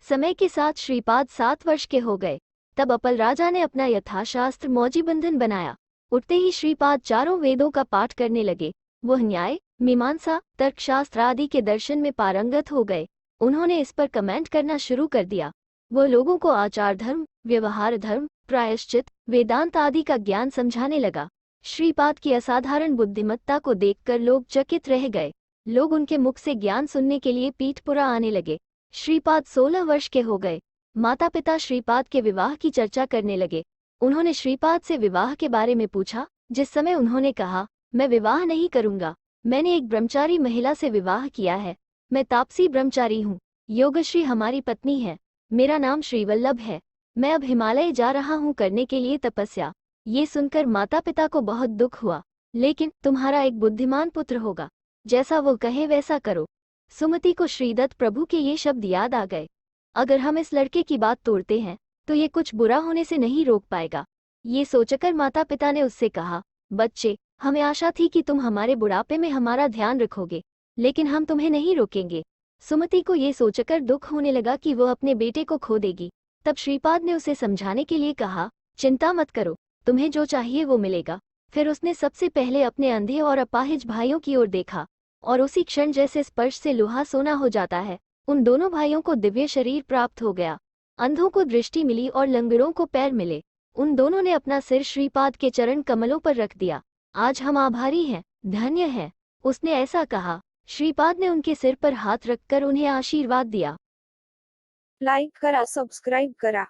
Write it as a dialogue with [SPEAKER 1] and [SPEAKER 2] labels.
[SPEAKER 1] समय के साथ श्रीपाद 7 वर्ष के हो गए। तब अपल राजा ने अपना यथाशास्त्र मौजीबंधन बनाया। उठते ही श्रीपाद चारों वेदों का पाठ करने लगे। वह न्याय, मीमांसा, तर्कशास्त्र आदि के दर्शन में पारंगत हो गए। उन्होंने इस पर कमेंट करना शुरू कर दिया। वह लोगों को आचार धर्म, व्यवहार धर्म, प्रायश्चित, वेदांत आदि का ज्ञान समझाने लगा। श्रीपाद की असाधारण बुद्धिमत्ता को देखकर लोग चकित रह गए। लोग उनके मुख से ज्ञान सुनने के लिए पीठपुरा आने लगे। श्रीपाद 16 वर्ष के हो गए। माता पिता श्रीपाद के विवाह की चर्चा करने लगे। उन्होंने श्रीपाद से विवाह के बारे में पूछा, जिस समय उन्होंने कहा, मैं विवाह नहीं करूंगा। मैंने एक ब्रह्मचारी महिला से विवाह किया है। मैं तापसी ब्रह्मचारी हूँ। योगश्री हमारी पत्नी है। मेरा नाम श्रीवल्लभ है। मैं अब हिमालय जा रहा हूँ करने के लिए तपस्या। ये सुनकर माता पिता को बहुत दुख हुआ। लेकिन तुम्हारा एक बुद्धिमान पुत्र होगा, जैसा वो कहे वैसा करो। सुमति को श्रीदत्त प्रभु के ये शब्द याद आ गए। अगर हम इस लड़के की बात तोड़ते हैं तो ये कुछ बुरा होने से नहीं रोक पाएगा। ये सोचकर माता पिता ने उससे कहा, बच्चे, हमें आशा थी कि तुम हमारे बुढ़ापे में हमारा ध्यान रखोगे, लेकिन हम तुम्हें नहीं रोकेंगे। सुमति को ये सोचकर दुख होने लगा कि वो अपने बेटे को खो देगी। तब श्रीपाद ने उसे समझाने के लिए कहा, चिंता मत करो, तुम्हें जो चाहिए वो मिलेगा। फिर उसने सबसे पहले अपने अंधे और अपाहिज भाइयों की ओर देखा, और उसी क्षण जैसे स्पर्श से लोहा सोना हो जाता है, उन दोनों भाइयों को दिव्य शरीर प्राप्त हो गया। अंधों को दृष्टि मिली और लंगड़ों को पैर मिले। उन दोनों ने अपना सिर श्रीपाद के चरण कमलों पर रख दिया। आज हम आभारी हैं, धन्य हैं। उसने ऐसा कहा। श्रीपाद ने उनके सिर पर हाथ रखकर उन्हें आशीर्वाद दिया।
[SPEAKER 2] लाईक करा, सबस्क्राईब करा.